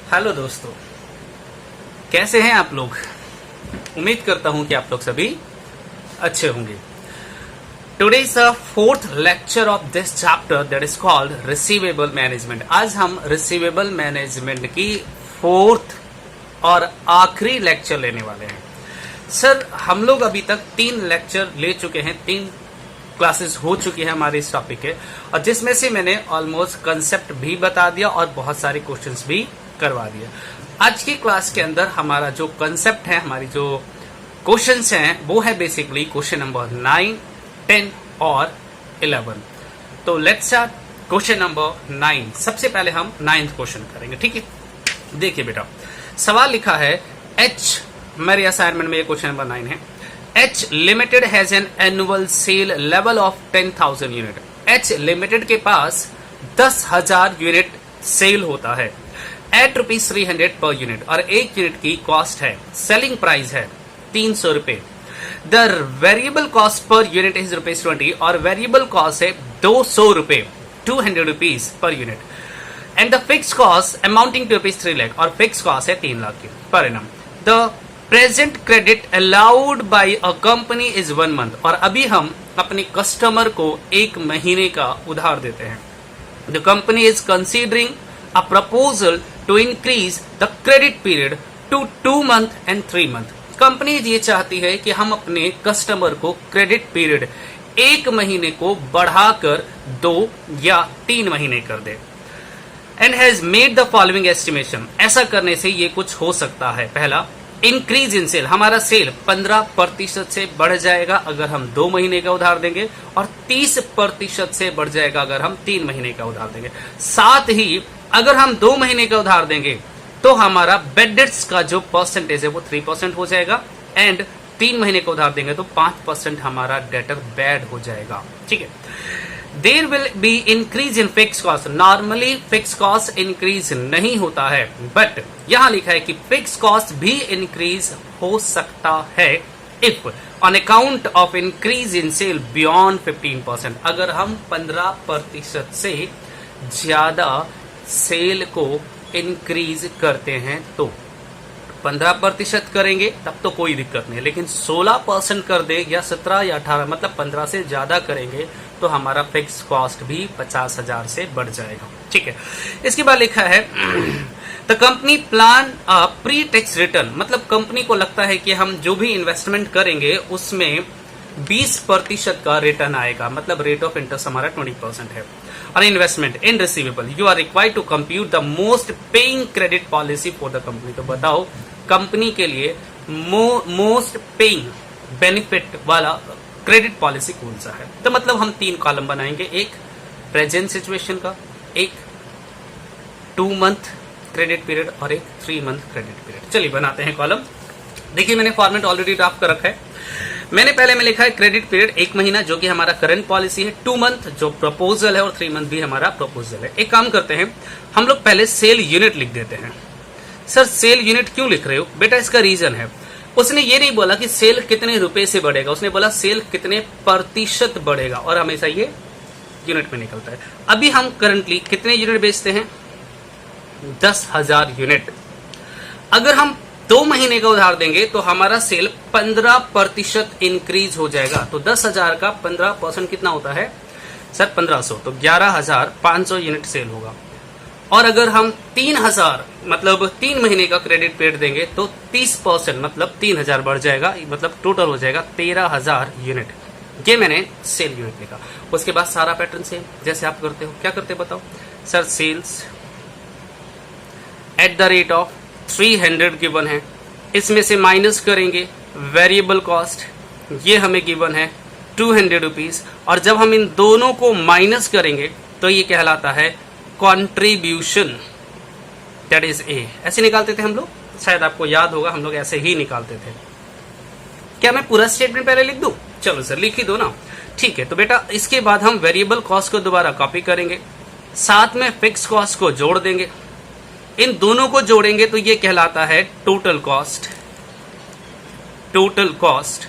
Hello दोस्तों, कैसे हैं आप लोग। उम्मीद करता हूं कि आप लोग सभी अच्छे होंगे। Today is the fourth lecture of this chapter that is called receivable management. आज हम रिसीवेबल मैनेजमेंट की फोर्थ और आखिरी लेक्चर लेने वाले हैं। सर, हम लोग अभी तक 3 लेक्चर ले चुके हैं, 3 क्लासेस हो चुकी है हमारे इस टॉपिक के, और जिसमें से मैंने ऑलमोस्ट कंसेप्ट भी बता दिया और बहुत सारे क्वेश्चंस भी करवा दिया। आज की क्लास के अंदर हमारा जो कंसेप्ट है, हमारी जो क्वेश्चंस हैं, वो है बेसिकली क्वेश्चन नंबर 9, 10 और 11। तो लेट्स स्टार्ट क्वेश्चन नंबर 9। सबसे पहले हम 9th क्वेश्चन करेंगे, ठीक है। देखिए बेटा, सवाल लिखा है एच, मेरे असाइनमेंट में ये क्वेश्चन नंबर 9 है। H Limited has an annual sale level of 10,000 unit. H Limited के पास 10,000 यूनिट सेल होता है एट ₹300 पर यूनिट, और एक यूनिट की कॉस्ट है, सेलिंग प्राइस है 300 रुपए। The variable cost per unit is ₹20 और वेरिएबल कॉस्ट है 200 रुपए, 200 rupees per unit. And the fix cost amounting to ₹3 lakh, और फिक्स कॉस्ट है 3 लाख की per annum. The present credit allowed by a company is 1 month, और अभी हम अपने कस्टमर को 1 महीने का उधार देते हैं। The company is considering a proposal to increase the credit period to 2 month and 3 month. Company ये चाहती है कि हम अपने कस्टमर को क्रेडिट पीरियड 1 महीने को बढ़ाकर 2 या 3 महीने कर दे। And has made the following estimation. ऐसा करने से ये कुछ हो सकता है। पहला, इंक्रीज इन सेल, हमारा सेल 15% से बढ़ जाएगा अगर हम 2 महीने का उधार देंगे, और 30% से बढ़ जाएगा अगर हम 3 महीने का उधार देंगे। साथ ही अगर हम 2 महीने का उधार देंगे तो हमारा बेड डेट्स का जो परसेंटेज है वो 3% हो जाएगा, एंड 3 महीने का उधार देंगे तो 5% हमारा डेटर बैड हो जाएगा, ठीक है। There will be increase in fix cost. Normally fix cost increase नहीं होता है, बट यहां लिखा है कि फिक्स कॉस्ट भी इंक्रीज हो सकता है if on account of increase in sale beyond 15%। अगर हम 15% से ज्यादा सेल को इंक्रीज करते हैं तो 15% करेंगे तब तो कोई दिक्कत नहीं, लेकिन 16% कर दे या 17 या 18, मतलब 15 से ज्यादा करेंगे तो हमारा फिक्स कॉस्ट भी 50,000 से बढ़ जाएगा, ठीक है। इसके बाद लिखा है the company plan pre tax return, मतलब कंपनी को लगता है कि हम जो भी इन्वेस्टमेंट करेंगे उसमें 20% का रिटर्न आएगा, मतलब रेट ऑफ इंटरेस्ट हमारा 20% है। और investment in receivable, you are required to compute the most paying credit policy for the company. तो बताओ कंपनी के लिए मोस्ट पेइंग बेनिफिट वाला क्रेडिट पॉलिसी कौन सा है। तो मतलब हम 3 कॉलम बनाएंगे, एक प्रेजेंट सिचुएशन का, एक 2 मंथ क्रेडिट पीरियड और एक 3 मंथ क्रेडिट पीरियड। चलिए बनाते हैं कॉलम। देखिए मैंने फॉर्मेट ऑलरेडी ड्राफ्ट कर रखा है। मैंने पहले में लिखा है क्रेडिट पीरियड 1 महीना जो कि हमारा करंट पॉलिसी है, 2 मंथ जो प्रपोजल है, और 3 मंथ भी हमारा प्रपोजल है। एक काम करते हैं, हम लोग पहले सेल यूनिट लिख देते हैं। सर सेल यूनिट क्यों लिख रहे हो बेटा? इसका रीजन है, उसने ये नहीं बोला कि सेल कितने रुपए से बढ़ेगा, उसने बोला सेल कितने प्रतिशत बढ़ेगा, और हमेशा ये यूनिट में निकलता है। अभी हम करंटली कितने यूनिट बेचते हैं? 10,000 यूनिट। अगर हम 2 महीने का उधार देंगे तो हमारा सेल 15% इंक्रीज हो जाएगा। तो 10,000 का 15% कितना होता है सर? 1500, तो 11,500 यूनिट सेल होगा। और अगर हम 3,000 मतलब 3 महीने का क्रेडिट पीरियड देंगे तो 30% मतलब 3,000 बढ़ जाएगा, मतलब टोटल हो जाएगा 13,000 यूनिट। ये मैंने सेल यूनिट लिखा। उसके बाद सारा पैटर्न सेम जैसे आप करते हो। क्या करते बताओ sir? Sales at the rate of 300 given है, इसमें से माइनस करेंगे वेरिएबल कॉस्ट, ये हमें गिवन है 200 रुपीज, और जब हम इन दोनों को माइनस करेंगे तो ये कहलाता है कंट्रीब्यूशन, दैट इज ए। ऐसे निकालते थे हम लोग, शायद आपको याद होगा, हम लोग ऐसे ही निकालते थे। क्या मैं पूरा स्टेटमेंट पहले लिख दूं? चलो सर लिख ही दो ना, ठीक है। तो बेटा इसके बाद हम वेरिएबल कॉस्ट को दोबारा कॉपी करेंगे, साथ में फिक्स कॉस्ट को जोड़ देंगे, इन दोनों को जोड़ेंगे तो ये कहलाता है टोटल कॉस्ट, टोटल कॉस्ट।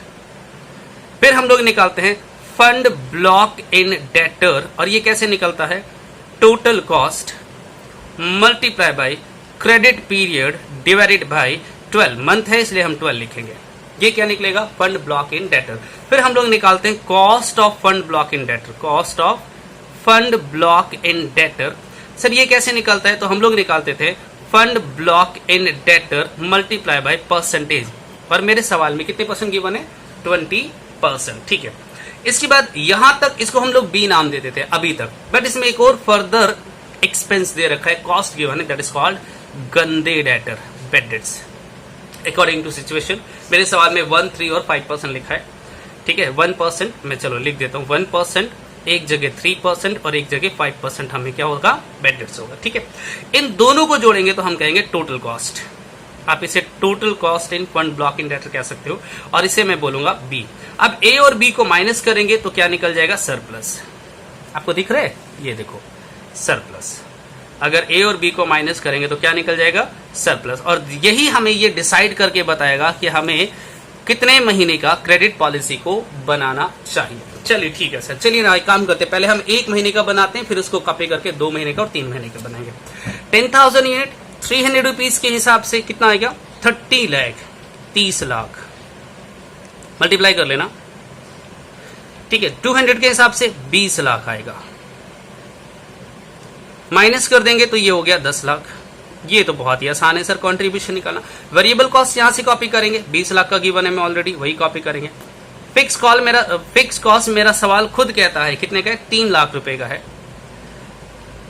फिर हम लोग निकालते हैं फंड ब्लॉक इन डेटर, और ये कैसे निकलता है? Total cost multiply by credit period divided by 12, month है इसलिए हम 12 लिखेंगे। ये क्या निकलेगा? Fund block in debtor. फिर हम लोग निकालते हैं cost of fund block in debtor. Cost of fund block in debtor, sir ये कैसे निकलता है? तो हम लोग निकालते थे fund block in debtor multiply by percentage, और मेरे सवाल में कितने परसेंट गिवन है? 20%। ठीक है, इसके बाद यहां तक इसको हम लोग बी नाम देते थे अभी तक, बट इसमें एक और फर्दर एक्सपेंस दे रखा है, कॉस्ट गिवन है, दैट इज कॉल्ड गंदे debtor, bad debts according to situation. मेरे सवाल में 1, 3 और 5% लिखा है। ठीक है, 1% मैं चलो लिख देता हूं, 1%, एक जगह 3% और एक जगह 5% हमें क्या होगा? बैड डेट्स होगा। ठीक है, इन दोनों को जोड़ेंगे तो हम कहेंगे टोटल कॉस्ट। आप इसे total cost in fund block in debtor कह सकते हो, और इसे मैं बोलूंगा बी। अब ए और बी को माइनस करेंगे तो क्या निकल जाएगा? सरप्लस। आपको दिख रहा है? ये देखो सरप्लस। अगर ए और बी को माइनस करेंगे तो क्या निकल जाएगा? सरप्लस। और यही हमें ये डिसाइड करके बताएगा कि हमें कितने महीने का क्रेडिट पॉलिसी को बनाना चाहिए। चलिए ठीक है सर, चलिए ना एक काम करते हैं, पहले हम 1 महीने का बनाते हैं, फिर उसको कॉपी करके 2 महीने का और 3 महीने का बनाएंगे। 10,000 यूनिट 300 रुपीज के हिसाब से कितना आएगा? 30 लाख, 30 लाख। मल्टीप्लाई कर लेना। ठीक है, 200 के हिसाब से 20 लाख आएगा। माइनस कर देंगे तो ये हो गया 10 लाख। ये तो बहुत ही आसान है सर कंट्रीब्यूशन निकालना। वेरिएबल कॉस्ट यहां से कॉपी करेंगे, 20 लाख का गिवन है मैं ऑलरेडी, वही कॉपी करेंगे। फिक्स कॉस्ट मेरा सवाल खुद कहता है कितने का है? 3 लाख रुपए का है।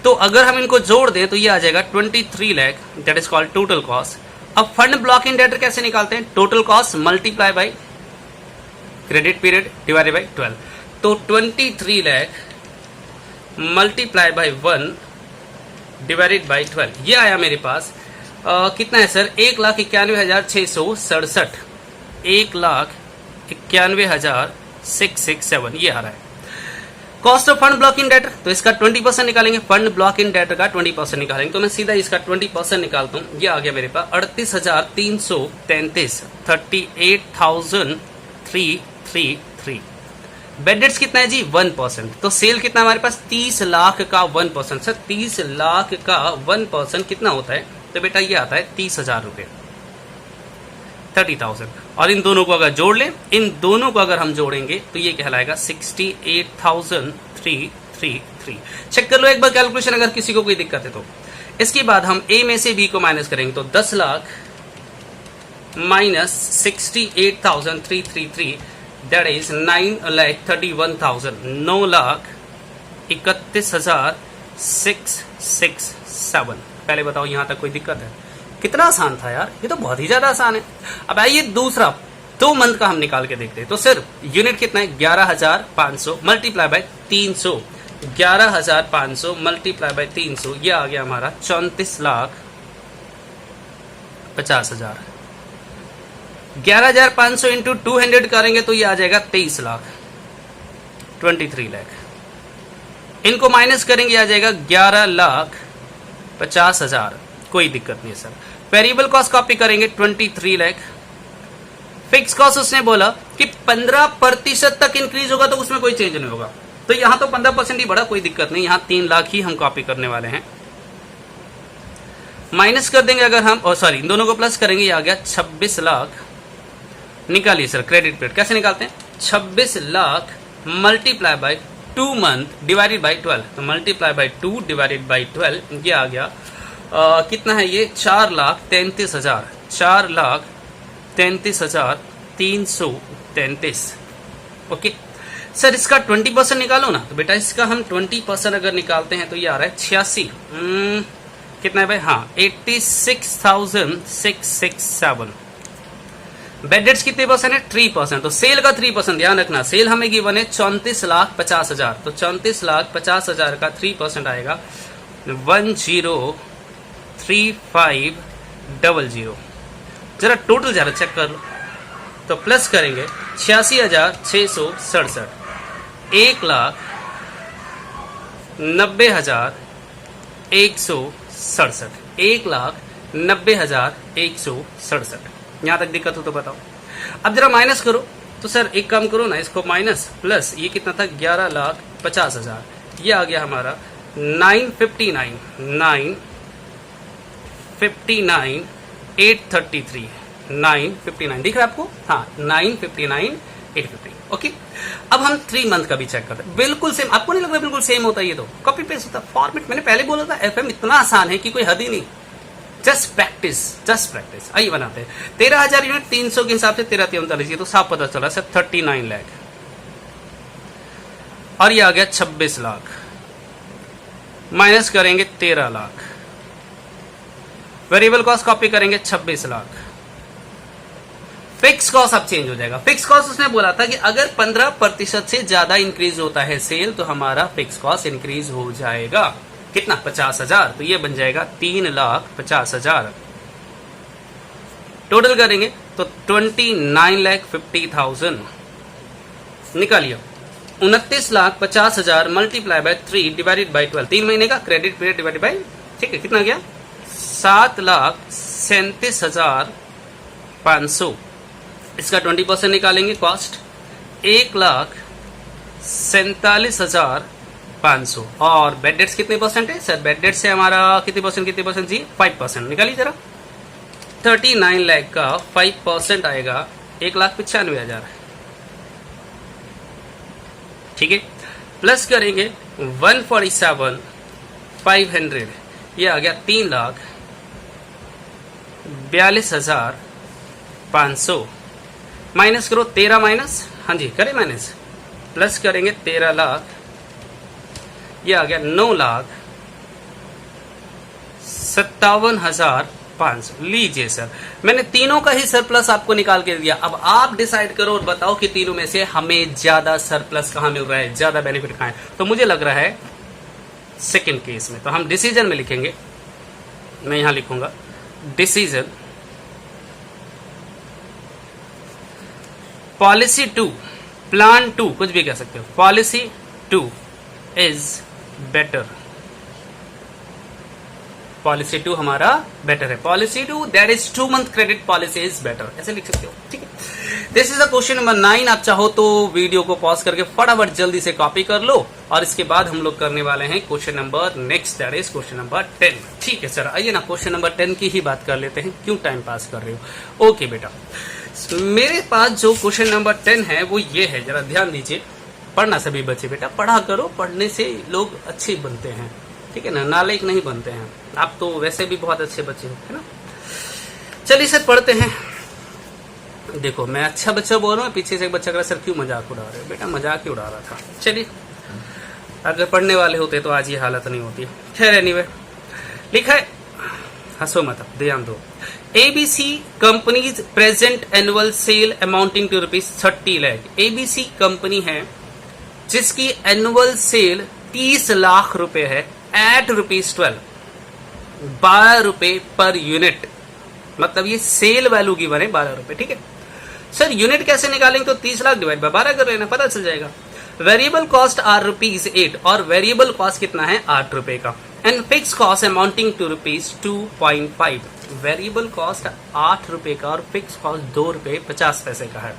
तो अगर हम इनको जोड़ दें तो ये आ जाएगा 23 lakh, that is called total cost. अब फंड ब्लॉक इन डेटर कैसे निकालते हैं? Total cost multiply by credit period divided by 12। तो 23 lakh multiply by 1 divided by 12, ये आया मेरे पास कितना है सर? 1,91,667, 1,91,667 ये आ रहा है। Cost of fund block in debtor, तो इसका 20% निकालेंगे। फंड ब्लॉक इन डेटर का 20% निकालेंगे, तो मैं सीधा इसका 20% निकालता हूं। ये आ गया मेरे पास 38,333, 38,333। बेड डेट्स कितना है जी? 1%। तो सेल कितना हमारे पास? 30 लाख का 1%। सर 30 लाख का 1% कितना होता है? तो बेटा ये आता है 30,000 रुपए, 30,000। और इन दोनों को अगर जोड़ लें, इन दोनों को अगर हम जोड़ेंगे तो ये कहलाएगा 68,333। चेक कर लो एक बार कैलकुलेशन, अगर किसी को कोई दिक्कत है तो। इसके बाद हम ए में से बी को माइनस करेंगे, तो 10 लाख माइनस 68,333, दैट इज 9,31,000, 9,31,667। पहले बताओ यहां तक कोई दिक्कत है? कितना आसान था यार, ये तो बहुत ही ज्यादा आसान है। अब आइए दूसरा 2 मंथ का हम निकाल के देखते हैं। तो सर यूनिट कितना है? 11,500 मल्टीप्लाई बाय 300, 11,500 मल्टीप्लाई बाय 300, ये आ गया हमारा 34,50,000। 11,500 इंटू 200 करेंगे तो ये आ जाएगा 23 लाख, 23 लाख। इनको माइनस करेंगे आ जाएगा 11,50,000, कोई दिक्कत नहीं है सर। वेरिएबल कॉस्ट कॉपी करेंगे 23 लाख। फिक्स कॉस्ट उसने बोला कि 15% तक इंक्रीज होगा तो उसमें कोई चेंज नहीं होगा, तो यहां तो 15% ही बढ़ा, कोई दिक्कत नहीं, यहां 3 लाख ही हम कॉपी करने वाले हैं। माइनस कर देंगे अगर हम, सॉरी इन दोनों को प्लस करेंगे, ये आ गया 26 लाख। निकालिए सर क्रेडिट पीरियड कैसे निकालते हैं? 26 lakh multiply by 2 month divided by 12, तो मल्टीप्लाई बाय 2 डिवाइडेड बाय 12, ये आ गया कितना है ये? 4,33,000, 4,33,333। ओके सर, इसका 20% निकालो ना, तो बेटा इसका हम 20% अगर निकालते हैं तो ये आ रहा है 86, कितना है भाई? हाँ 86,667। बेड डेट्स कितने परसेंट है? 3%। तो सेल का 3% ध्यान रखना, सेल हमें गिवन है 34,50,000, तो 34,50,000 का 3% आएगा 10,3500। जरा टोटल जरा चेक कर लो, तो प्लस करेंगे 86,667, 1,90,167, 1,90,167। यहां तक दिक्कत हो तो बताओ। अब जरा माइनस करो, तो सर एक काम करो ना, इसको माइनस प्लस, ये कितना था? 11,50,000, ये आ गया हमारा 959 959,833 959 दिख रहा है आपको? हाँ 959,850। ओके, अब हम 3 मंथ का भी चेक करते हैं। बिल्कुल सेम, आपको नहीं लग रहा बिल्कुल सेम होता है? ये तो कॉपी पेस्ट होता है फॉर्मेट। मैंने पहले बोला था एफएम इतना आसान है कि कोई हद ही नहीं। Just practice, just practice. आइए बनाते हैं। 13,000 यूनिट 300 के हिसाब से 13,43, ये तो साफ पता चला सर 39 लाख। और ये आ गया 26 लाख, माइनस करेंगे 13 लाख, वेरिएबल कॉस्ट कॉपी करेंगे 26 लाख। फिक्स कॉस्ट अब चेंज हो जाएगा। फिक्स कॉस्ट उसने बोला था कि अगर 15% से ज्यादा इंक्रीज होता है सेल तो हमारा फिक्स कॉस्ट इंक्रीज हो जाएगा। कितना? 50,000। तो ये बन जाएगा 3,50,000। टोटल करेंगे तो 29,50,000 निकालिए। 29,50,000 मल्टीप्लाई बाय 3 डिवाइडेड बाय 12, 3 महीने का क्रेडिट पीरियड डिवाइडेड बाय, ठीक है, कितना गया? 7,37,500। इसका 20% निकालेंगे कॉस्ट, 1,47,500। और बेड डेट्स कितने परसेंट है सर? बेड डेट से हमारा कितने परसेंट जी? 5%। निकालिए जरा। 39 लाख का 5% आएगा 1,95,000, ठीक है। प्लस करेंगे 147,500, ये आ गया 3,42,500। माइनस करो 13 माइनस, हाँ जी करें माइनस, प्लस करेंगे 13 लाख, ये आ गया 9,57,500। लीजिए सर, मैंने तीनों का ही सरप्लस आपको निकाल के दिया। अब आप डिसाइड करो और बताओ कि तीनों में से हमें ज्यादा सरप्लस कहां मिल रहा है, ज्यादा बेनिफिट कहां है। तो मुझे लग रहा है सेकंड केस में। तो हम डिसीजन में लिखेंगे, मैं यहां लिखूंगा डिसीजन पॉलिसी 2 प्लान 2, कुछ भी कह सकते हो। Policy 2 is better. पॉलिसी 2 हमारा बेटर है। Policy 2 that is 2 month credit policy is better, ऐसे लिख सकते हो, ठीक है। This is the question number 9। आप चाहो तो वीडियो को पॉज करके फटाफट जल्दी से कॉपी कर लो और इसके बाद हम लोग करने वाले हैं question number next, that is question number 10। ठीक है सर, आइए ना क्वेश्चन नंबर 10 की ही बात कर लेते हैं। क्यों टाइम पास कर रहे हो? ओके बेटा, मेरे पास जो क्वेश्चन नंबर 10 है वो ये है, जरा ध्यान दीजिए। पढ़ना सभी बच्चे बेटा, पढ़ा करो, पढ़ने से लोग अच्छे बनते हैं, ठीक है ना, नालायक नहीं बनते हैं। आप तो वैसे भी बहुत अच्छे बच्चे हो, है ना। चलिए सर पढ़ते हैं। देखो मैं अच्छा बच्चा बोल रहा हूँ, पीछे से एक बच्चा कह रहा सर क्यों मजाक उड़ा रहे हो? बेटा मजाक ही उड़ा रहा था। चलिए, अगर पढ़ने वाले होते तो आज ये हालत नहीं होती। खैर एनीवे, लिखा है, हंसो मत, ध्यान दो। ABC companies present annual sale amounting to ₹30 lakh. ABC company है जिसकी एनुअल सेल 30 लाख रुपए है एट ₹12, 12 रुपए पर यूनिट। मतलब ये सेल वैल्यू की बने 12 रुपए, ठीक है सर। यूनिट कैसे निकालेंगे? तो 30 लाख डिवाइड बाय 12 कर लेना, पता चल जाएगा। वेरिएबल कॉस्ट आर ₹8 और वेरिएबल कॉस्ट कितना है? 8 रुपए का। And fix cost amounting to ₹2.5। Variable cost 8 रुपए का और फिक्स कॉस्ट 2 रुपए 50 पैसे का है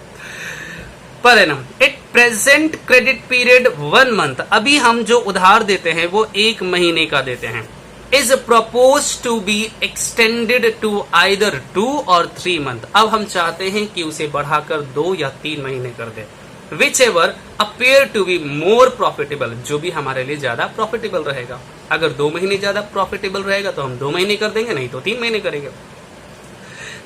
per annum. It present credit period 1 month. अभी हम जो उधार देते हैं वो 1 महीने का देते हैं। Is propose to be extended to either 2 और 3 मंथ। अब हम चाहते हैं कि उसे बढ़ाकर 2 या 3 महीने कर दे। Whichever appear to be more profitable, जो भी हमारे लिए ज्यादा प्रॉफिटेबल रहेगा। अगर 2 महीने ज्यादा प्रॉफिटेबल रहेगा तो हम 2 महीने कर देंगे, नहीं तो 3 महीने करेंगे।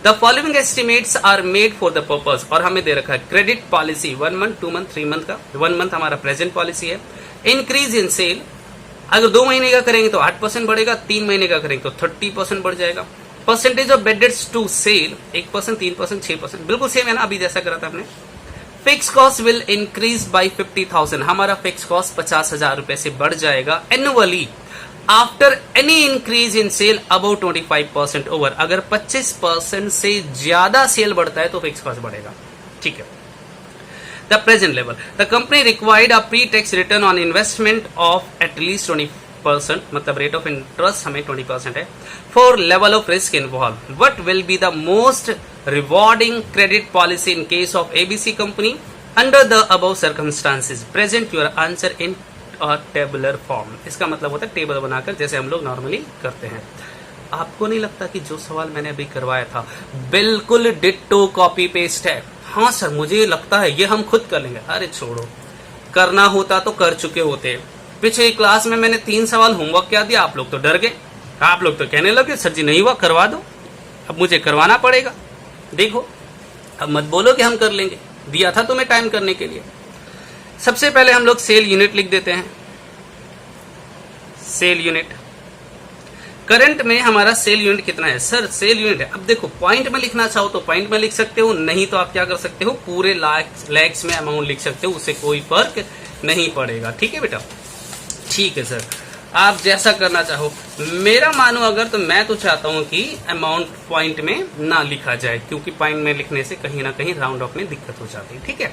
The following estimates are made for the purpose. और हमें दे रखा है credit policy 1 month, 2 month, 3 month का। 1 मंथ हमारा प्रेजेंट पॉलिसी है। इंक्रीज इन सेल, अगर 2 महीने का करेंगे तो 8% बढ़ेगा, 3 महीने का करेंगे तो 30% बढ़ जाएगा। Percentage of bad debts to sale 1%, 3%, 6%, बिल्कुल सेम है ना, अभी जैसा करा था आपने। Fix cost will increase by 50,000। हमारा फिक्स कॉस्ट 50,000 रुपए से बढ़ जाएगा annually after any increase in sale about 25% over. अगर 25% से ज्यादा सेल बढ़ता है तो फिक्स कॉस्ट बढ़ेगा, ठीक है। The present level, the company required a pre tax return on investment of at least 20%, मतलब रेट ऑफ इंटरेस्ट हमें 20% है। For level of risk involve, what will be the most rewarding credit policy in case of ABC company under the above circumstances? Present your answer in tabular form. इसका मतलब होता है table बनाकर, जैसे हम लोग नॉर्मली करते हैं। आपको नहीं लगता कि जो सवाल मैंने अभी करवाया था बिल्कुल डिट्टो कॉपी पेस्ट है? हाँ सर मुझे लगता है ये हम खुद कर लेंगे। अरे छोड़ो, करना होता तो कर चुके होते। पिछली क्लास में मैंने 3 सवाल होमवर्क क्या दिया, आप लोग तो डर गए, आप लोग तो कहने लगे सर जी नहीं हुआ करवा दो, अब मुझे करवाना पड़ेगा। देखो अब मत बोलो कि हम कर लेंगे, दिया था तुम्हें टाइम करने के लिए। सबसे पहले हम लोग सेल यूनिट लिख देते हैं। सेल यूनिट, करंट में हमारा सेल यूनिट कितना है सर? सेल यूनिट है, अब देखो पॉइंट में लिखना चाहो तो पॉइंट में लिख सकते हो, नहीं तो आप क्या कर सकते हो पूरे लैक्स में अमाउंट लिख सकते हो, उससे कोई फर्क नहीं पड़ेगा। ठीक है बेटा, ठीक है सर, आप जैसा करना चाहो। मेरा मानो अगर तो मैं तो चाहता हूं कि अमाउंट पॉइंट में ना लिखा जाए, क्योंकि पॉइंट में लिखने से कहीं ना कहीं राउंड ऑफ में दिक्कत हो जाती है। ठीक है,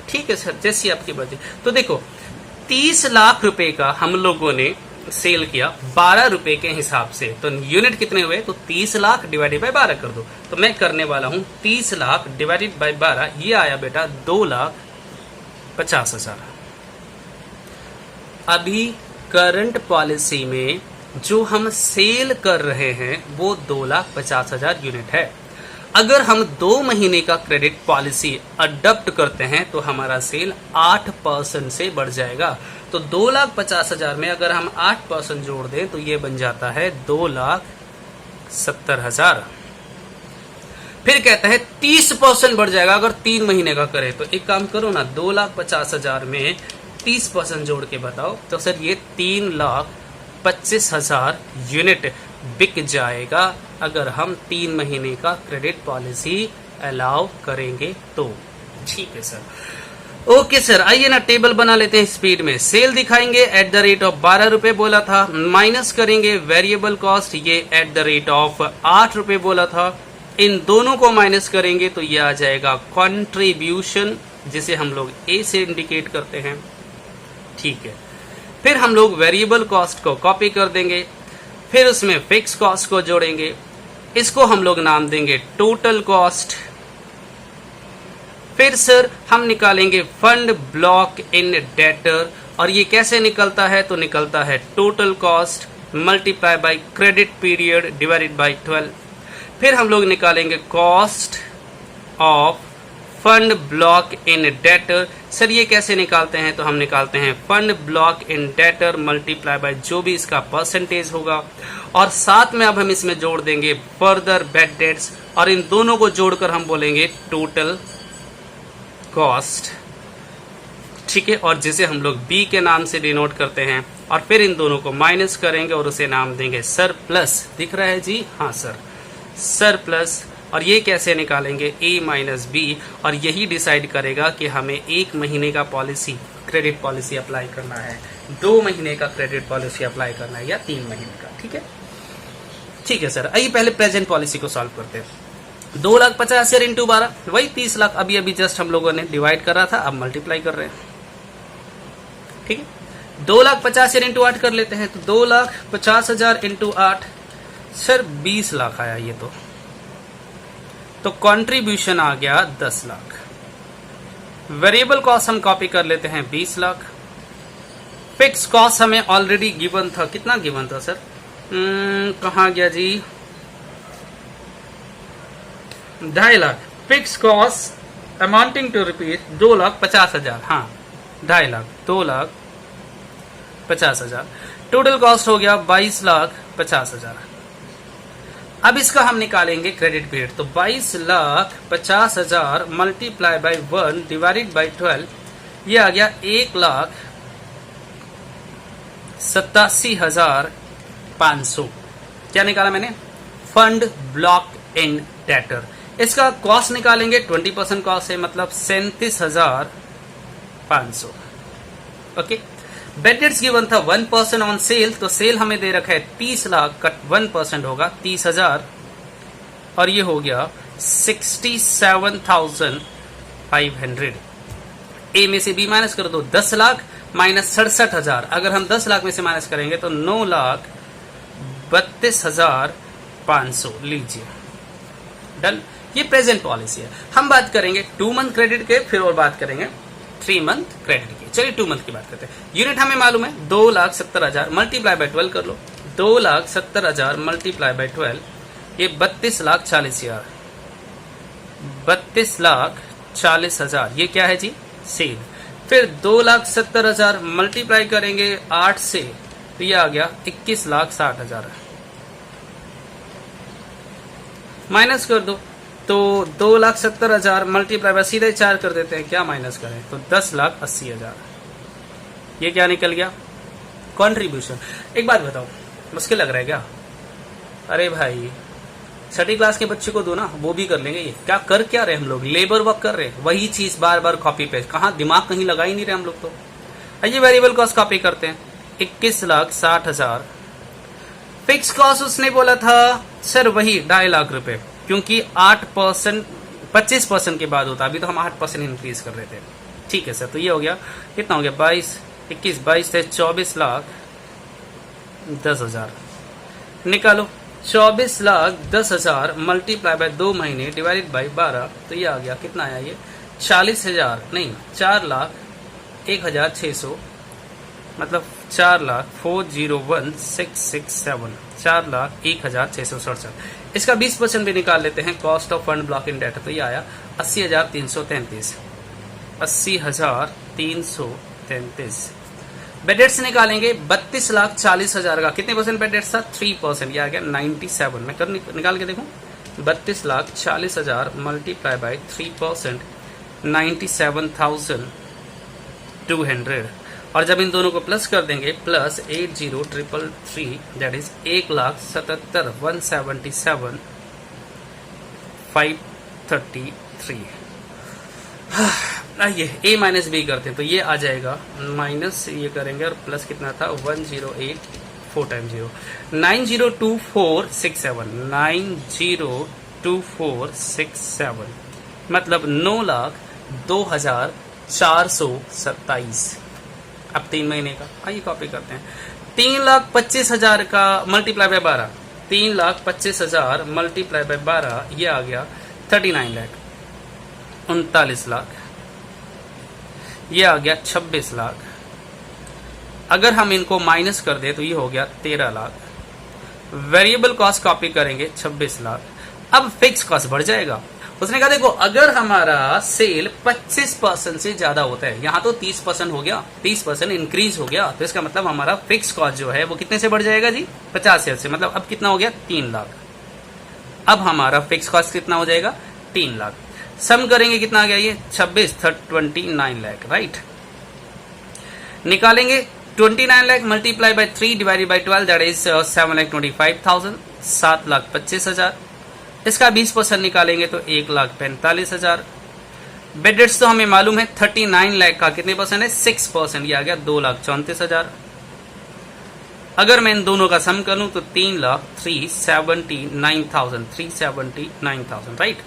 ठीक है सर, जैसी आपकी मर्जी। तो देखो 30 लाख रुपए का हम लोगों ने सेल किया 12 रुपए के हिसाब से, तो यूनिट कितने हुए? तो 30 लाख डिवाइडेड बाय 12 कर दो। तो मैं करने वाला हूं 30 लाख डिवाइडेड बाय 12, ये आया बेटा 2,50,000। अभी करंट पॉलिसी में जो हम सेल कर रहे हैं वो 2,50,000 यूनिट है। अगर हम 2 महीने का क्रेडिट पॉलिसी अडॉप्ट करते हैं तो हमारा सेल 8% से बढ़ जाएगा। तो 2,50,000 में अगर हम 8% जोड़ दें तो ये बन जाता है 2,70,000। फिर कहता है 30% बढ़ जाएगा अगर 3 महीने का करें। तो एक काम करो ना, 2,50,000 में 30% जोड़ के बताओ, तो सर ये 3,25,000 यूनिट बिक जाएगा अगर हम 3 महीने का क्रेडिट पॉलिसी अलाउ करेंगे तो। ठीक है सर, ओके सर, आइए ना टेबल बना लेते हैं स्पीड में। सेल दिखाएंगे एट द रेट ऑफ 12 रुपए बोला था, माइनस करेंगे वेरिएबल कॉस्ट, ये एट द रेट ऑफ 8 रुपए बोला था। इन दोनों को माइनस करेंगे तो ये आ जाएगा कंट्रीब्यूशन, जिसे हम लोग ए से इंडिकेट करते हैं। ठीक है, फिर हम लोग वेरिएबल कॉस्ट को कॉपी कर देंगे, फिर उसमें फिक्स कॉस्ट को जोड़ेंगे, इसको हम लोग नाम देंगे टोटल कॉस्ट। फिर सर हम निकालेंगे फंड ब्लॉक इन डेटर, और ये कैसे निकलता है? तो निकलता है total cost multiply by credit period divided by 12। फिर हम लोग निकालेंगे cost of fund block in debtor. Sir ये कैसे निकालते हैं? तो हम निकालते हैं fund block in debtor multiply by जो भी इसका परसेंटेज होगा, और साथ में अब हम इसमें जोड़ देंगे फर्दर बैड डेट्स, और इन दोनों को जोड़कर हम बोलेंगे टोटल कॉस्ट। ठीक है, और जिसे हम लोग बी के नाम से डिनोट करते हैं, और फिर इन दोनों को माइनस करेंगे और उसे नाम देंगे सरप्लस। दिख रहा है जी? हाँ सर, सरप्लस। और ये कैसे निकालेंगे? ए माइनस बी, और यही डिसाइड करेगा कि हमें 1 महीने का पॉलिसी क्रेडिट पॉलिसी अप्लाई करना है, 2 महीने का क्रेडिट पॉलिसी अप्लाई करना है, या 3 महीने का। ठीक है, ठीक है सर, आइए पहले प्रेजेंट पॉलिसी को सॉल्व करते हैं। 2,50,000 इंटू 12 वही 30 लाख, अभी अभी जस्ट हम लोगों ने डिवाइड करा था, अब मल्टीप्लाई कर रहे हैं। ठीक है, 2,50,000 इंटू 8 कर लेते हैं, तो 2,50,000 इंटू 8 सर 20 लाख आया ये तो कंट्रीब्यूशन आ गया 10 लाख। वेरिएबल कॉस्ट हम कॉपी कर लेते हैं 20 लाख। फिक्स कॉस्ट हमें ऑलरेडी गिवन था, कितना गिवन था सर? कहाँ गया जी? 2.5 lakh. Fix cost amounting to rupees 2,50,000, हाँ 2.5 लाख, 2,50,000। टोटल कॉस्ट हो गया 22,50,000। अब इसका हम निकालेंगे क्रेडिट पीरियड, तो 22,50,000 मल्टीप्लाई बाय 1 डिवाइडेड बाय 12, ये आ गया 1,87,500। क्या निकाला मैंने? Fund block in debtor. इसका कॉस्ट निकालेंगे, 20% कॉस्ट है, मतलब 37,500। ओके, बेड डेट्स गिवन था 1% ऑन सेल, तो सेल हमें दे रखा है 30 लाख का 1% होगा 30,000, और ये हो गया 67,500। ए में से बी माइनस कर दो, 10 लाख माइनस 67,000। अगर हम 10 लाख में से माइनस करेंगे तो 9,32,500 लीजिए। डन, ये प्रेजेंट पॉलिसी है। हम बात करेंगे 2 मंथ क्रेडिट के, फिर और बात करेंगे 3 मंथ क्रेडिट की। चलिए 2 मंथ की बात करते हैं। यूनिट हमें मालूम है 2,70,000 मल्टीप्लाई बाय 12 कर लो, 2,70,000 मल्टीप्लाई बाई 12, ये 32,40,000, 32,40,000, ये क्या है जी? सेल। फिर 2,70,000 मल्टीप्लाई करेंगे 8 से, तो ये आ गया 21,60,000। माइनस कर दो, तो 2,70,000 मल्टीप्लाई बाय सीधे 4 कर देते हैं, क्या माइनस करें, तो 10,80,000। ये क्या निकल गया? कंट्रीब्यूशन। एक बात बताओ, मुश्किल लग रहा है क्या? अरे भाई, छठी क्लास के बच्चे को दो ना, वो भी कर लेंगे। ये क्या कर क्या रहे हम लोग? लेबर वर्क कर रहे, वही चीज बार बार कॉपी पेस्ट, कहाँ दिमाग कहीं लगा ही नहीं रहे हम लोग। तो आइए वेरिएबल कॉस्ट कॉपी करते हैं। 21,60,000। फिक्स कॉस्ट उसने बोला था सर वही 2.5 लाख रुपए, क्योंकि 8% 25% के बाद होता, अभी तो हम 8% इंक्रीज कर रहे थे। ठीक है सर, तो ये हो गया, कितना हो गया? 22 थे 24,10,000। निकालो, 24,10,000 मल्टीप्लाई बाय 2 महीने डिवाइडेड बाई 12, तो ये आ गया, कितना आया ये? 40,000 नहीं, 4,01,600, मतलब 4,40,1,667, 4,01,667। इसका 20% भी निकाल लेते हैं, cost of fund block in data, तो ये आया 80,333, 80,333। बेडेट्स निकालेंगे 32,40,000 का, कितने परसेंट बेडेट्स था? 3%, ये आ गया 97। मैं कर निकाल के देखूं, 32,40,000 मल्टीप्लाई बाय 3%, 97,200। और जब इन दोनों को प्लस कर देंगे, प्लस 80,333, दैट इज 1,77,177,533। आइए ए माइनस बी करते हैं, तो ये आ जाएगा माइनस, ये करेंगे और प्लस कितना था? 108 4 टाइम 0, 902467, 902467, मतलब 9,02,427। अब 3 महीने का, आइए कॉपी करते हैं। 3,25,000 का मल्टीप्लाई बाय 12, 3,25,000 मल्टीप्लाई बाय 12, ये आ गया 39 लाख, 39 लाख। ये आ गया 26 लाख। अगर हम इनको माइनस कर दे तो ये हो गया 13 लाख। वेरिएबल कॉस्ट कॉपी करेंगे 26 लाख। अब फिक्स कॉस्ट बढ़ जाएगा। उसने कहा देखो, अगर हमारा सेल 25% से ज्यादा होता है, यहां तो 30% हो गया, 30% इंक्रीज हो गया, तो इसका मतलब हमारा फिक्स कॉस्ट जो है वो कितने से बढ़ जाएगा जी? 50 से। मतलब अब कितना हो गया? 3 लाख। अब हमारा फिक्स कॉस्ट कितना हो जाएगा? 3 लाख। सम करेंगे, कितना आ गया ये? 26 29 लाख, राइट। निकालेंगे 29 lakh multiply by 3 divided by 12, that is 7,25,000, 7,25,000। इसका 20% निकालेंगे तो 1,45,000। बेडेट्स तो हमें मालूम है 39 लाख का कितने परसेंट है? 6%, ये आ गया 2,34,000। अगर मैं इन दोनों का सम करूं तो 3,379,000, राइट।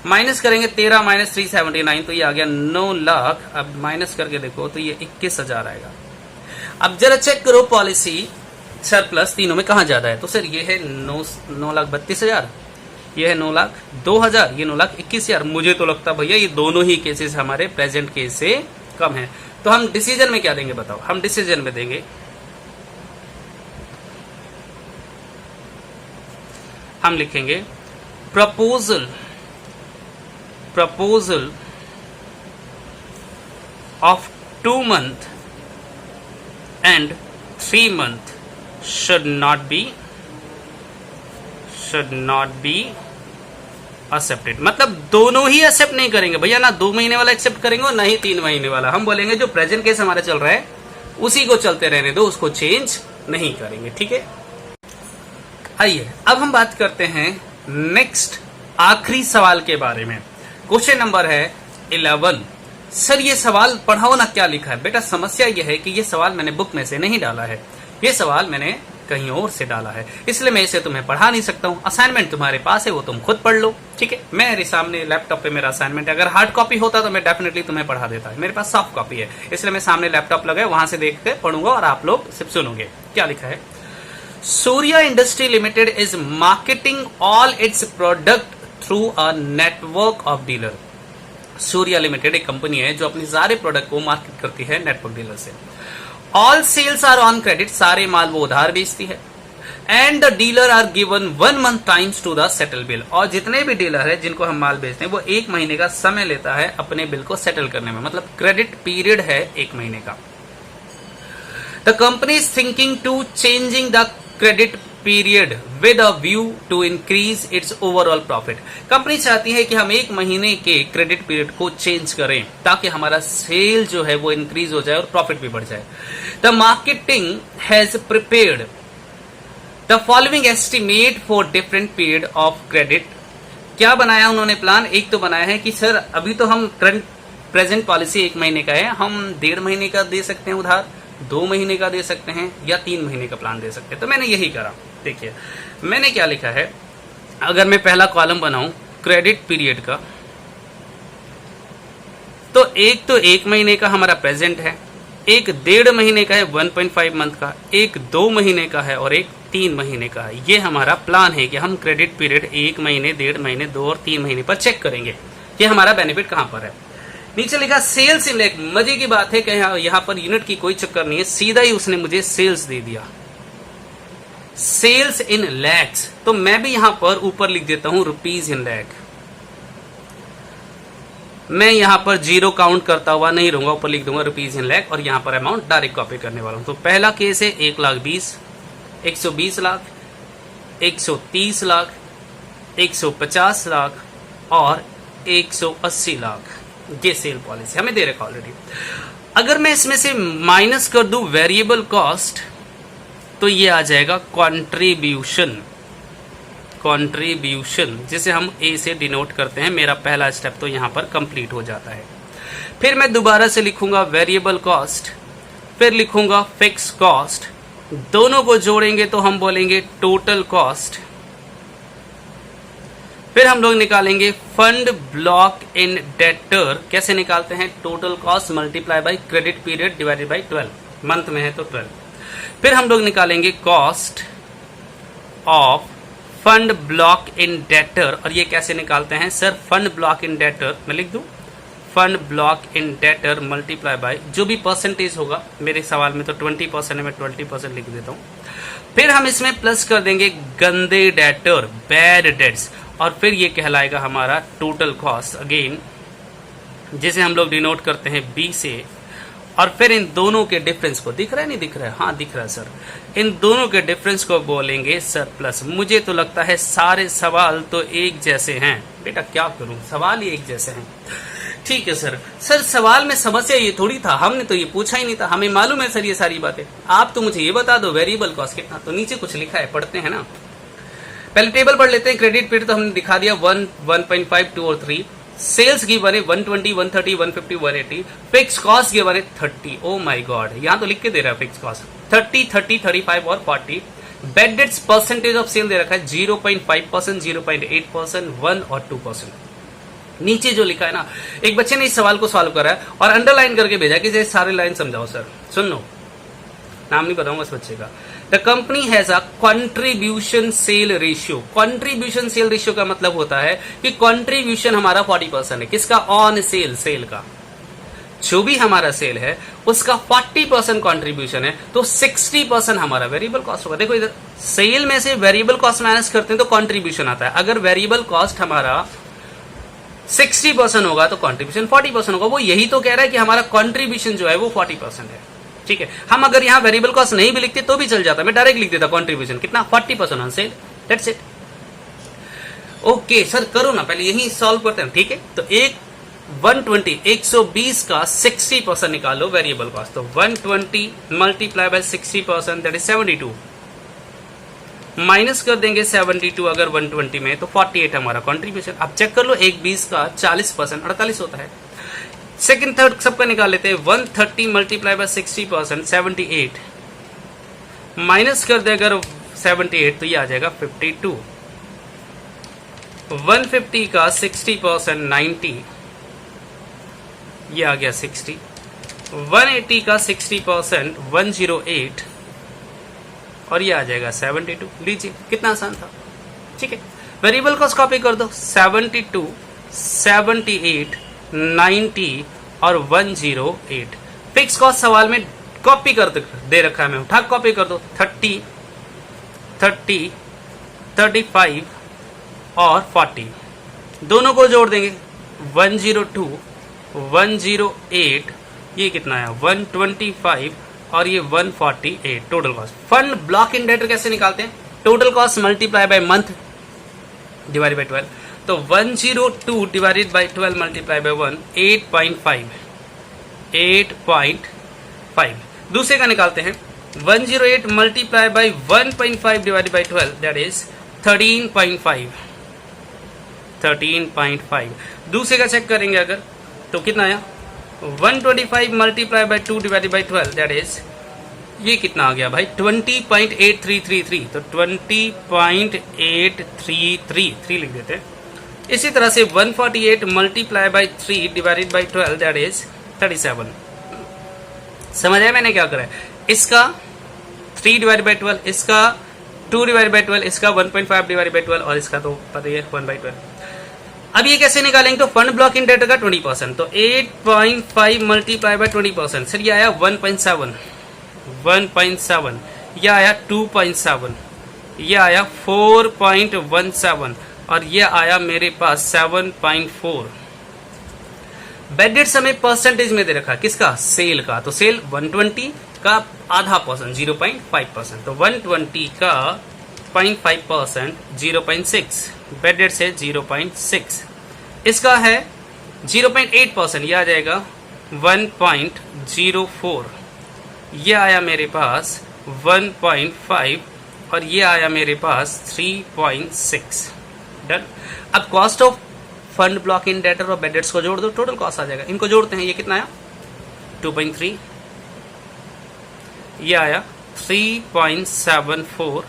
माइनस करेंगे 13 माइनस 379, तो ये आ गया 9 लाख। अब माइनस करके देखो तो ये 21,000 आएगा। अब जरा चेक करो पॉलिसी सरप्लस तीनों में कहां ज्यादा है? तो सर ये है 9,32,000, ये है 9,02,000, ये 9,21,000। मुझे तो लगता भैया ये दोनों ही केसेस हमारे प्रेजेंट केस से कम है। तो हम डिसीजन में क्या देंगे बताओ? हम डिसीजन में देंगे, हम लिखेंगे proposal of 2 month and 3 month should not be accepted। मतलब दोनों ही एक्सेप्ट नहीं करेंगे भैया, ना 2 महीने वाला एक्सेप्ट करेंगे और ना ही 3 महीने वाला। हम बोलेंगे जो प्रेजेंट केस हमारा चल रहा है उसी को चलते रहने दो, उसको चेंज नहीं करेंगे, ठीक है। आइए अब हम बात करते हैं नेक्स्ट आखिरी सवाल के बारे में। क्वेश्चन नंबर है 11। सर ये सवाल पढ़ाओ ना, क्या लिखा है? बेटा समस्या यह है कि ये सवाल मैंने बुक में से नहीं डाला है, ये सवाल मैंने कहीं और से डाला है, इसलिए मैं इसे तुम्हें पढ़ा नहीं सकता हूँ। असाइनमेंट तुम्हारे पास है, वो तुम खुद पढ़ लो, ठीक है। मेरे सामने लैपटॉप पे मेरा असाइनमेंट है। अगर हार्ड कॉपी होता तो मैं डेफिनेटली तुम्हें पढ़ा देता है। मेरे पास सॉफ्ट कॉपी है, इसलिए मैं सामने लैपटॉप लगाए, वहां से देख के पढ़ूंगा और आप लोग सिर्फ सुनोगे। क्या लिखा है? Surya industry limited is marketing all its product through a network of dealer. Surya limited एक कंपनी है जो अपनी सारे प्रोडक्ट को मार्केट करती है नेटवर्क डीलर से। All sales are on credit, सारे माल वो उधार बेचती है। And the dealer are given 1 month times to the settle bill. और जितने भी डीलर है जिनको हम माल बेचते हैं वो 1 महीने का समय लेता है अपने बिल को सेटल करने में, मतलब क्रेडिट पीरियड है 1 महीने का। The company is thinking to changing the credit period with a view to increase its overall profit. Company चाहती है कि हम 1 महीने के क्रेडिट पीरियड को चेंज करें ताकि हमारा सेल जो है वो इंक्रीज हो जाए और प्रॉफिट भी बढ़ जाए। The marketing has prepared the following estimate for different period of credit. क्या बनाया उन्होंने प्लान? एक तो बनाया है कि सर अभी तो हम करंट प्रेजेंट पॉलिसी 1 महीने का है, हम 1.5 महीने का दे सकते हैं उधार, 2 महीने का दे सकते हैं या 3 महीने का प्लान दे सकते हैं। तो मैंने यही करा। देखिए मैंने क्या लिखा है, अगर मैं पहला कॉलम बनाऊं क्रेडिट पीरियड का, तो एक तो 1 महीने का हमारा प्रेजेंट है, एक 1.5 महीने का है 1.5 मंथ का, एक 2 महीने का है और एक 3 महीने का है। ये हमारा प्लान है कि हम क्रेडिट पीरियड 1 महीने, 1.5 महीने, 2 और 3 महीने पर चेक करेंगे कि हमारा बेनिफिट कहां पर है। नीचे लिखा सेल्स इन लैख। मजे की बात है कि यहां पर यूनिट की कोई चक्कर नहीं है, सीधा ही उसने मुझे सेल्स दे दिया, सेल्स इन लैक्स। तो मैं भी यहां पर ऊपर लिख देता हूं रुपीज इन लैख। मैं यहां पर जीरो काउंट करता हुआ नहीं रहूंगा, ऊपर लिख दूंगा रुपीज इन लैख और यहां पर अमाउंट डायरेक्ट कॉपी करने वाला हूं। तो पहला केस है 1,20,000, 120 लाख, 130 लाख, 150 लाख और 180 लाख। ये सेल पॉलिसी हमें दे रखा ऑलरेडी। अगर मैं इसमें से माइनस कर दूं वेरिएबल कॉस्ट तो ये आ जाएगा कंट्रीब्यूशन, कंट्रीब्यूशन जिसे हम ए से डिनोट करते हैं। मेरा पहला स्टेप तो यहां पर कंप्लीट हो जाता है। फिर मैं दोबारा से लिखूंगा वेरिएबल कॉस्ट, फिर लिखूंगा फिक्स कॉस्ट, दोनों को जोड़ेंगे तो हम बोलेंगे टोटल कॉस्ट। फिर हम लोग निकालेंगे फंड ब्लॉक इन डेटर। कैसे निकालते हैं? Total cost multiply by credit period divided by 12, month में है तो 12। फिर हम लोग निकालेंगे cost of fund block in debtor. और ये कैसे निकालते हैं sir? Fund block in debtor मैं लिख दूं, fund block in debtor multiply by जो भी परसेंटेज होगा, मेरे सवाल में तो 20% है, मैं 20% लिख देता हूं। फिर हम इसमें प्लस कर देंगे गंदे डेटर, बैड डेट्स, और फिर ये कहलाएगा हमारा टोटल कॉस्ट अगेन, जिसे हम लोग डिनोट करते हैं बी से। और फिर इन दोनों के डिफरेंस को, दिख रहा है नहीं दिख रहा है? हाँ दिख रहा है सर। इन दोनों के डिफरेंस को बोलेंगे सरप्लस। मुझे तो लगता है सारे सवाल तो एक जैसे हैं। बेटा क्या करूं, सवाल ही एक जैसे हैं। ठीक है सर। सर सवाल में समस्या ये थोड़ी था, हमने तो ये पूछा ही नहीं था, हमें मालूम है सर ये सारी बातें। आप तो मुझे ये बता दो वेरिएबल कॉस्ट कितना। तो नीचे कुछ लिखा है, पढ़ते हैं ना। पहले टेबल पढ़ लेते हैं। क्रेडिट पीरियड तो हमने दिखा दिया 1, 1.5, 2 और 3। सेल्स गिवन है 120, 130, 150, 180। फिक्स कॉस्ट गिवन है 30। ओ माय गॉड, यहां तो लिख के दे रहा है फिक्स कॉस्ट 30, 30, 35 और 40। Bad debts percentage of sale दे रखा है 0.5%, 0.8%, 1 और 2%। नीचे जो लिखा है ना, एक बच्चे ने इस सवाल को सॉल्व करा है और अंडरलाइन करके भेजा कि ये सारे लाइन समझाओ सर। सुन लो, नाम नहीं बताऊंगा इस बच्चे का। The company has a contribution sale ratio. Contribution sale ratio का मतलब होता है कि कंट्रीब्यूशन हमारा 40% है। किसका? ऑन सेल, सेल का। जो भी हमारा सेल है उसका 40% कंट्रीब्यूशन है, तो 60% हमारा वेरिएबल कॉस्ट होगा। देखो इधर सेल में से वेरिएबल कॉस्ट माइनस करते हैं तो कंट्रीब्यूशन आता है। अगर वेरिएबल कॉस्ट हमारा 60% होगा तो कंट्रीब्यूशन 40% होगा। वो यही तो कह रहा है कि हमारा कंट्रीब्यूशन जो है वो 40% है। ठीक है, हम अगर यहां वेरिएबल कॉस्ट नहीं भी लिखते तो भी चल जाता, मैं डायरेक्ट लिख देता कंट्रीब्यूशन कितना, 40% on sale, that's it. Okay sir करो ना, पहले यही सॉल्व करते हैं। ठीक है, तो 120 का 60% निकालो वेरिएबल कॉस्ट। तो 120 multiply by 60% that is 72। Minus कर देंगे 72 अगर 120 में, तो 48 हमारा कंट्रीब्यूशन। अब चेक कर लो, एक 20 का 40% 48 होता है। सेकंड थर्ड सबका निकाल लेते हैं। 130 मल्टीप्लाई बाय 60% 78। माइनस कर दे अगर 78 तो ये आ जाएगा 52। 150 का 60% 90, ये आ गया 60। 180 का 60% 108 और ये आ जाएगा 72। लीजिए कितना आसान था। ठीक है, वेरिएबल कॉस्ट कॉपी कर दो, 72, 78, 90 और 108। फिक्स कॉस्ट सवाल में कॉपी कर दे रखा है, मैं उठा कॉपी कर दो। 30, 30, 35 और 40 दोनों को जोड़ देंगे 102, 108, ये कितना है 125 और ये 148 total cost. Fund block in debtor कैसे निकालते हैं? Total cost multiply by month divided by 12। तो 102 डिवाइडेड बाय 12 मल्टीप्लाई बाय 1 8.5। दूसरे का निकालते हैं 108 multiply by 1.5 divided by 12 that is 13.5। दूसरे का चेक करेंगे अगर तो कितना आया 125 multiply by 2 divided by 12 that is ये कितना आ गया भाई 20.8333। तो 20.8333 लिख देते हैं। इसी तरह से 148 multiply by 3 divided by 12 that is 37। समझ आया मैंने क्या करा है? इसका 3 डिवाइडेड बाय 12, इसका 2 डिवाइडेड बाय 12, इसका 1.5 डिवाइडेड बाय 12 और इसका तो पता ही है 1/12। अब ये कैसे निकालेंगे? तो फंड ब्लॉक इन डेटर का 20%, तो 8.5 मल्टीप्लाई बाय 20%, सर ये आया 1.7, ये आया 2.7, ये आया 4.17 और ये आया मेरे पास 7.4। बेडेड हमें परसेंटेज में दे रखा किसका? सेल का। तो सेल 120 का आधा परसेंट 0.5%, तो 120 का 0.5% 0.6, बेडेड से 0.6। इसका है 0.8%, यह आ जाएगा 1.04, ये आया मेरे पास 1.5 और ये आया मेरे पास 3.6। डन। अब cost of fund block in debtor और बेडेड्स को जोड़ दो, टोटल कॉस्ट आ जाएगा। इनको जोड़ते हैं, ये कितना आया 2.3, ये आया 3.74,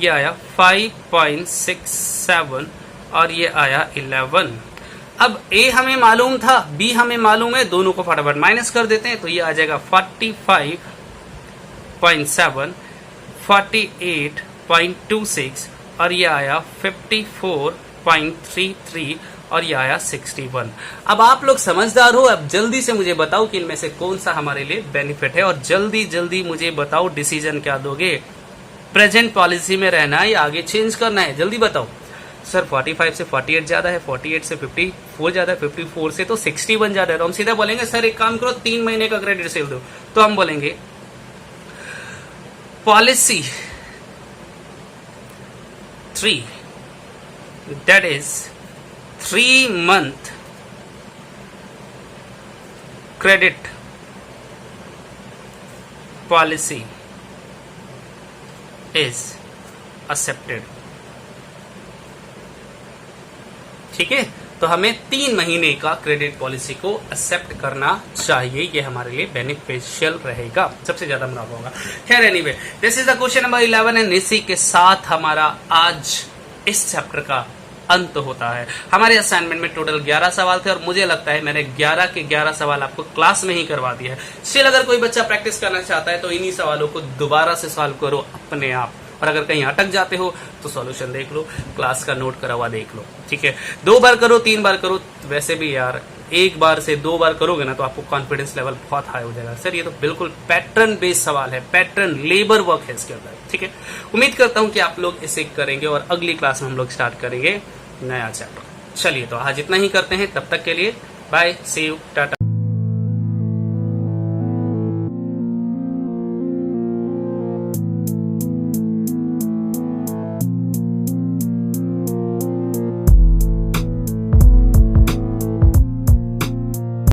ये आया 5.67 और ये आया 11। अब ए हमें मालूम था, बी हमें मालूम है, दोनों को फटाफट माइनस कर देते हैं। तो ये आ जाएगा 45.7, 48.26 और ये आया 54.33 और ये आया 61। अब आप लोग समझदार हो, अब जल्दी से मुझे बताओ कि इनमें से कौन सा हमारे लिए बेनिफिट है और जल्दी जल्दी मुझे बताओ डिसीजन क्या दोगे। प्रेजेंट पॉलिसी में रहना है या आगे चेंज करना है? जल्दी बताओ। सर 45 से 48 ज्यादा है, 48 से 54 ज्यादा है, 54 से तो 61 ज्यादा है। तो हम सीधा बोलेंगे सर एक काम करो 3 महीने का क्रेडिट सेल दो। तो हम बोलेंगे policy 3 that is 3 month credit policy is accepted। ठीक है, तो हमें 3 महीने का क्रेडिट पॉलिसी को एक्सेप्ट करना चाहिए, ये हमारे लिए बेनिफिशियल रहेगा, सबसे ज्यादा मुनाफा होगा। खैर anyway, this is the question number 11 and इसी के साथ हमारा आज इस चैप्टर का अंत होता है। हमारे असाइनमेंट में टोटल 11 सवाल थे और मुझे लगता है मैंने 11 के 11 सवाल आपको क्लास में ही करवा दिया है। स्टिल अगर कोई बच्चा प्रैक्टिस करना चाहता है तो इन्हीं सवालों को दोबारा से सॉल्व करो अपने आप, और अगर कहीं अटक जाते हो तो सॉल्यूशन देख लो, क्लास का नोट करा हुआ देख लो। ठीक है, 2 बार करो 3 बार करो, वैसे भी यार 1 बार से 2 बार करोगे ना तो आपको कॉन्फिडेंस लेवल बहुत हाई हो जाएगा। सर ये तो बिल्कुल पैटर्न बेस्ड सवाल है, पैटर्न लेबर वर्क है इसके अंदर। ठीक है, उम्मीद करता हूं कि आप लोग इसे करेंगे और अगली क्लास में हम लोग स्टार्ट करेंगे नया चैप्टर। चलिए तो आज इतना ही करते हैं, तब तक के लिए बाय, सी यू, टाटा।